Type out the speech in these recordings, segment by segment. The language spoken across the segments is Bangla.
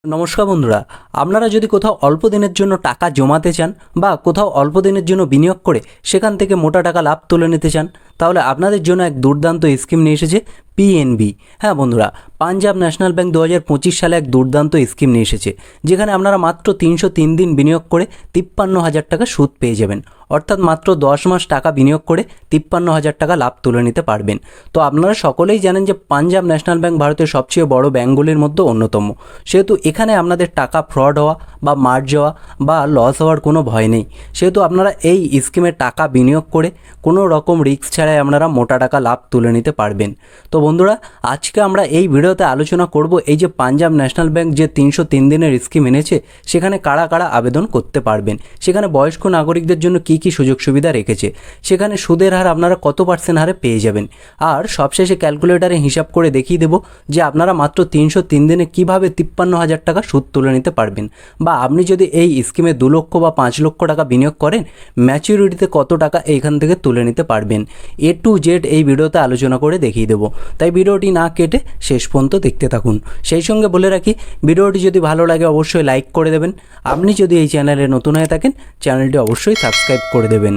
নমস্কার বন্ধুরা, আপনারা যদি কোথাও অল্প দিনের জন্য টাকা জমাতে চান বা কোথাও অল্প দিনের জন্য বিনিয়োগ করে সেখান থেকে মোটা টাকা লাভ তুলে নিতে চান, তাহলে আপনাদের জন্য এক দুর্দান্ত স্কিম নিয়ে এসেছে পিএনবি। হ্যাঁ বন্ধুরা, পাঞ্জাব ন্যাশনাল ব্যাংক 2025 সালে এক দুর্দান্ত স্কিম নিয়ে এসেছে, যেখানে আপনারা মাত্র 303 দিন বিনিয়োগ করে 53,000 টাকা সুদ পেয়ে যাবেন। অর্থাৎ মাত্র 10 মাস টাকা বিনিয়োগ করে 53,000 টাকা লাভ তুলে নিতে পারবেন। তো আপনারা সকলেই জানেন যে পাঞ্জাব ন্যাশনাল ব্যাংক ভারতের সবচেয়ে বড় ব্যাংকগুলির মধ্যে অন্যতম, সেহেতু এখানে আপনাদের টাকা ফ্রড হওয়া বা মার যাওয়া বা লস হওয়ার কোনো ভয় নেই। সেহেতু আপনারা এই স্কিমে টাকা বিনিয়োগ করে কোনো রকম রিস্ক ছাড়াই আপনারা মোটা টাকা লাভ তুলে নিতে পারবেন। তো বন্ধুরা, আজকে আমরা এই ভিডিওতে আলোচনা করব এই যে পাঞ্জাব ন্যাশনাল ব্যাংক যে 303 দিনের স্কিম এনেছে, সেখানে কারা কারা আবেদন করতে পারবেন, সেখানে বয়স্ক নাগরিকদের জন্য কী কী সুযোগ সুবিধা রেখেছে, সেখানে সুদের হার আপনারা কত % হারে পেয়ে যাবেন, আর সবশেষে ক্যালকুলেটারে হিসাব করে দেখিয়ে দেবো যে আপনারা মাত্র 303 দিনে কীভাবে 53,000 টাকা সুদ তুলে নিতে পারবেন। বা আপনি যদি এই স্কিমে 2 লক্ষ বা 5 লক্ষ টাকা বিনিয়োগ করেন, ম্যাচুরিটিতে কত টাকা এইখান থেকে তুলে নিতে পারবেন, A to Z এই ভিডিওতে আলোচনা করে দেখিয়ে দেবো। তাই ভিডিওটি না কেটে শেষ পর্যন্ত দেখতে থাকুন। সেই সঙ্গে বলে রাখি, ভিডিওটি যদি ভালো লাগে অবশ্যই লাইক করে দেবেন। আপনি যদি এই চ্যানেলে নতুন হয়ে থাকেন, চ্যানেলটি অবশ্যই সাবস্ক্রাইব করে দেবেন।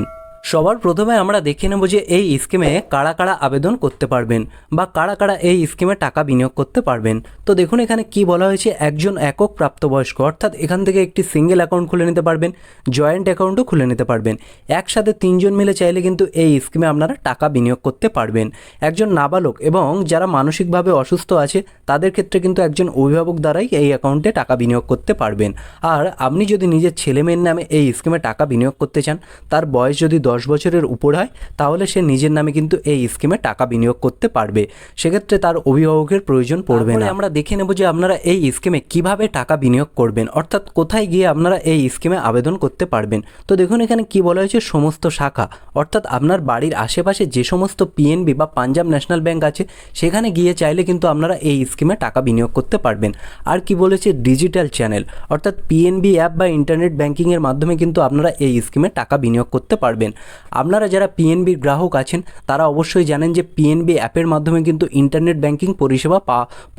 সবার প্রথমে আমরা দেখে নেব যে এই স্কিমে কারা কারা আবেদন করতে পারবেন বা কারা কারা এই স্কিমে টাকা বিনিয়োগ করতে পারবেন। তো দেখুন এখানে কি বলা হয়েছে, একজন একক প্রাপ্তবয়স্ক, অর্থাৎ এখান থেকে একটি সিঙ্গেল অ্যাকাউন্ট খুলে নিতে পারবেন, জয়েন্ট অ্যাকাউন্টও খুলে নিতে পারবেন। একসাথে 3 জন মিলে চাইলে কিন্তু এই স্কিমে আপনারা টাকা বিনিয়োগ করতে পারবেন। একজন নাবালক এবং যারা মানসিকভাবে অসুস্থ আছে তাদের ক্ষেত্রে কিন্তু একজন অভিভাবক দ্বারাই এই অ্যাকাউন্টে টাকা বিনিয়োগ করতে পারবেন। আর আপনি যদি নিজের ছেলেমেয়ের নামে এই স্কিমে টাকা বিনিয়োগ করতে চান, তার বয়স যদি 10 বছরের উপর হয়, তাহলে সে নিজের নামে কিন্তু এই স্কিমে টাকা বিনিয়োগ করতে পারবে। সেক্ষেত্রে তার অভিভাবকের প্রয়োজন পড়বে না। আমরা দেখে নেব যে আপনারা এই স্কিমে কিভাবে টাকা বিনিয়োগ করবেন, অর্থাৎ কোথায় গিয়ে আপনারা এই স্কিমে আবেদন করতে পারবেন। তো দেখুন এখানে কি বলা হয়েছে, সমস্ত শাখা, অর্থাৎ আপনার বাড়ির আশেপাশে যে সমস্ত পিএনবি বা পাঞ্জাব ন্যাশনাল ব্যাংক আছে, সেখানে গিয়ে চাইলে কিন্তু আপনারা এই স্কিমে টাকা বিনিয়োগ করতে পারবেন। আর কি বলেছে, ডিজিটাল চ্যানেল, অর্থাৎ পিএনবি অ্যাপ বা ইন্টারনেট ব্যাংকিংয়ের মাধ্যমে কিন্তু আপনারা এই স্কিমে টাকা বিনিয়োগ করতে পারবেন। আপনারা যারা পিএনবির গ্রাহক আছেন তারা অবশ্যই জানেন যে পিএনবি অ্যাপের মাধ্যমে কিন্তু ইন্টারনেট ব্যাংকিং পরিষেবা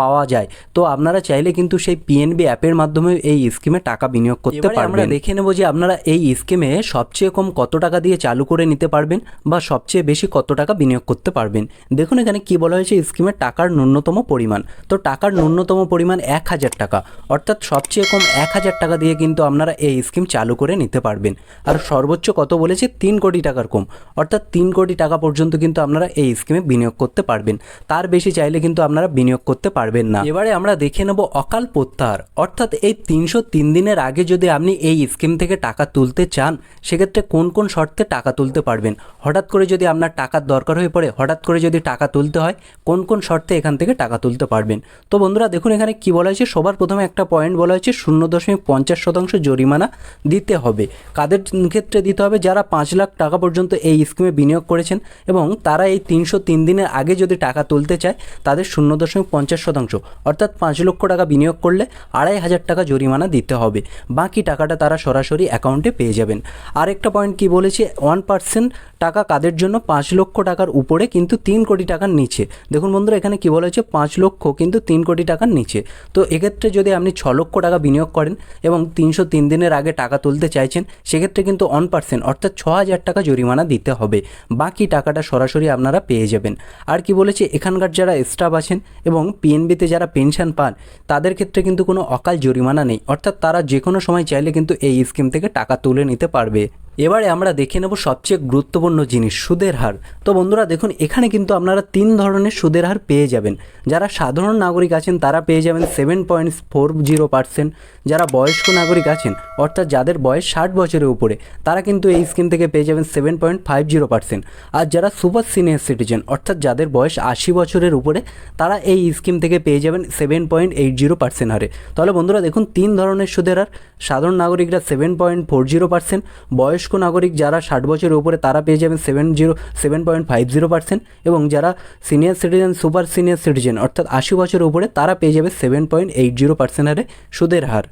পাওয়া যায়। তো আপনারা চাইলে কিন্তু সেই পিএনবি অ্যাপের মাধ্যমে এই স্কিমে টাকা বিনিয়োগ করতে পারবেন। আমরা দেখে নেব যে আপনারা এই স্কিমে সবচেয়ে কম কত টাকা দিয়ে চালু করে নিতে পারবেন বা সবচেয়ে বেশি কত টাকা বিনিয়োগ করতে পারবেন। দেখুন এখানে কি বলা হয়েছে, স্কিমের টাকার ন্যূনতম পরিমাণ। তো টাকার ন্যূনতম পরিমাণ 1,000 টাকা, অর্থাৎ সবচেয়ে কম 1,000 টাকা দিয়ে কিন্তু আপনারা এই স্কিম চালু করে নিতে পারবেন। আর সর্বোচ্চ কত বলেছে, 3 কোটি টাকার কম, অর্থাৎ 3 কোটি টাকা পর্যন্ত কিন্তু আপনারা এই স্কিমে বিনিয়োগ করতে পারবেন। তার বেশি চাইলে কিন্তু আপনারা বিনিয়োগ করতে পারবেন না। এবারে আমরা দেখে নেব অকাল প্রত্যাহার, অর্থাৎ এই 303 দিনের আগে যদি আপনি এই স্কিম থেকে টাকা তুলতে চান, সেক্ষেত্রে কোন কোন শর্তে টাকা তুলতে পারবেন। হঠাৎ করে যদি আপনার টাকার দরকার হয়ে পড়ে, হঠাৎ করে যদি টাকা তুলতে হয়, কোন কোন শর্তে এখান থেকে টাকা তুলতে পারবেন। তো বন্ধুরা দেখুন এখানে কি বলা হয়েছে, সবার প্রথমে একটা পয়েন্ট বলা হয়েছে, 0.50% জরিমানা দিতে হবে। কাদের ক্ষেত্রে দিতে হবে, যারা 5 লাখ টাকা পর্যন্ত এই স্কিমে বিনিয়োগ করেছেন এবং তারা এই 303 দিনের আগে যদি টাকা তুলতে চায়, তাদের 0.50%, অর্থাৎ 5 লক্ষ টাকা বিনিয়োগ করলে 2,500 টাকা জরিমানা দিতে হবে। বাকি টাকাটা তারা সরাসরি অ্যাকাউন্টে পেয়ে যাবেন। আরেকটা পয়েন্ট কি বলেছে, 1% টাকা কাদের জন্য, 5 লক্ষ টাকার উপরে কিন্তু 3 কোটি টাকার নিচে। দেখুন বন্ধুরা এখানে কি বলা হয়েছে, 5 লক্ষ কিন্তু 3 কোটি টাকার নিচে। তো এক্ষেত্রে যদি আপনি 6 লক্ষ টাকা বিনিয়োগ করেন এবং 303 দিনের আগে টাকা তুলতে চাইছেন, সেক্ষেত্রে কিন্তু 1%, অর্থাৎ 6,000 টাকা জরিমানা দিতে হবে। বাকি টাকাটা সরাসরি আপনারা পেয়ে যাবেন। আর কি বলেছে, এখানকার যারা স্টাফ আছেন এবং পিএনবিতে যারা পেনশন পান, তাদের ক্ষেত্রে কিন্তু কোনো অকাল জরিমানা নেই, অর্থাৎ তারা যে কোনো সময় চাইলে কিন্তু এই স্কিম থেকে টাকা তুলে নিতে পারবে। এবারে আমরা দেখে নেব সবচেয়ে গুরুত্বপূর্ণ জিনিস, সুদের হার। তো বন্ধুরা দেখুন এখানে কিন্তু আপনারা 3 ধরনের সুদের হার পেয়ে যাবেন। যারা সাধারণ নাগরিক আছেন তারা পেয়ে যাবেন 7.40%। যারা বয়স্ক নাগরিক আছেন, অর্থাৎ যাদের বয়স 60 বছরের উপরে, তারা কিন্তু এই স্কিম থেকে পেয়ে যাবেন 7.50%। আর যারা সুপার সিনিয়র সিটিজেন, অর্থাৎ যাদের বয়স 80 বছরের উপরে, তারা এই স্কিম থেকে পেয়ে যাবেন 7.80% হারে। তাহলে বন্ধুরা দেখুন 3 ধরনের সুদের হার। সাধারণ নাগরিকরা 7.40%, বয়স্ক নাগরিক যারা 60 বছরের উপরে তারা পেয়ে যাবেন 7.50%, এবং যারা senior citizen, super senior citizen অর্থাৎ 80 বছরের উপরে, তারা পেয়ে যাবে 7.80% হারে সুদের হার।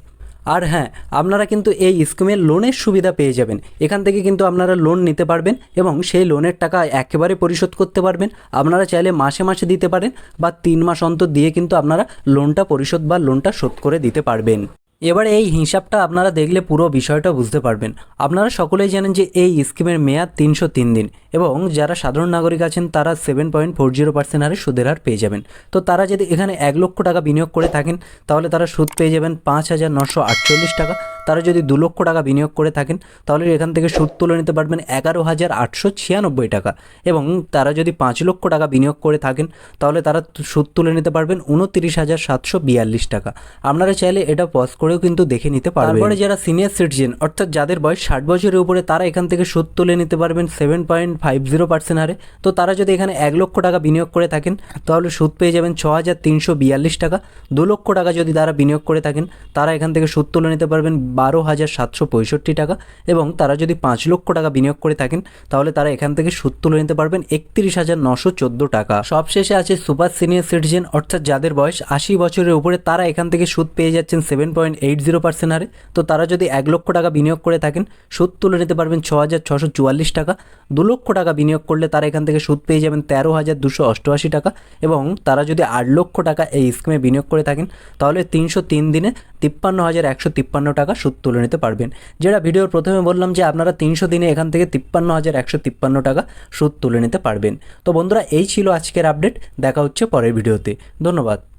আর হ্যাঁ, আপনারা কিন্তু এই স্কিমের লোনের সুবিধা পেয়ে যাবেন। এখান থেকে কিন্তু আপনারা লোন নিতে পারবেন এবং সেই লোনের টাকা একেবারে পরিশোধ করতে পারবেন। আপনারা চাইলে মাসে মাসে দিতে পারেন বা 3 মাস অন্তর দিয়ে কিন্তু আপনারা লোনটা পরিশোধ বা লোনটা শোধ করে দিতে পারবেন। এবারে এই হিসাবটা আপনারা দেখলে পুরো বিষয়টা বুঝতে পারবেন। আপনারা সকলেই জানেন যে এই স্কিমের মেয়াদ 303 দিন এবং যারা সাধারণ নাগরিক আছেন তারা 7.40% হারে সুদের হার পেয়ে যাবেন। তো তারা যদি এখানে 1 লক্ষ টাকা বিনিয়োগ করে থাকেন তাহলে তারা সুদ পেয়ে যাবেন 5,948 টাকা। তারা যদি 2 লক্ষ টাকা বিনিয়োগ করে থাকেন তাহলে এখান থেকে সুদ তুলে নিতে পারবেন 11,896 টাকা এবং তারা যদি 5 লক্ষ টাকা বিনিয়োগ করে থাকেন তাহলে তারা সুদ তুলে নিতে পারবেন 29,742 টাকা। আপনারা চাইলে এটা পজ করেও কিন্তু দেখে নিতে পারবেন। তারপরে যারা সিনিয়র সিটিজেন অর্থাৎ যাদের বয়স 60 বছরের উপরে তারা এখান থেকে সুদ তুলে নিতে পারবেন 7.50% হারে। তো তারা যদি এখানে 1 লক্ষ টাকা বিনিয়োগ করে থাকেন তাহলে সুদ পেয়ে যাবেন 6,342 টাকা। 2 লক্ষ টাকা যদি তারা বিনিয়োগ করে থাকেন তারা এখান থেকে সুদ তুলে নিতে পারবেন 12,765 টাকা এবং তারা যদি 5 লক্ষ টাকা বিনিয়োগ করে থাকেন তাহলে তারা এখান থেকে সুদ তুলে নিতে পারবেন 31,914 টাকা। সবশেষে আছে সুপার সিনিয়র সিটিজেন অর্থাৎ যাদের বয়স 80 বছরের উপরে তারা এখান থেকে সুদ পেয়ে যাচ্ছেন 7.80% হারে। তো তারা যদি 1 লক্ষ টাকা বিনিয়োগ করে থাকেন সুদ তুলে নিতে পারবেন 6,644 টাকা। 2 লক্ষ টাকা বিনিয়োগ করলে তারা এখান থেকে সুদ পেয়ে যাবেন 13,288 টাকা এবং তারা যদি 8 লক্ষ টাকা এই স্কিমে বিনিয়োগ করে থাকেন তাহলে 303 দিনে 53,153 টাকা সুদ তুলে নিতে পারবেন। যেটা ভিডিওর প্রথমে বললাম যে আপনারা 300 দিনে এখান থেকে 53,153 টাকা সুদ তুলে নিতে পারবেন। তো বন্ধুরা এই ছিল আজকের আপডেট। দেখা হচ্ছে পরের ভিডিওতে। ধন্যবাদ।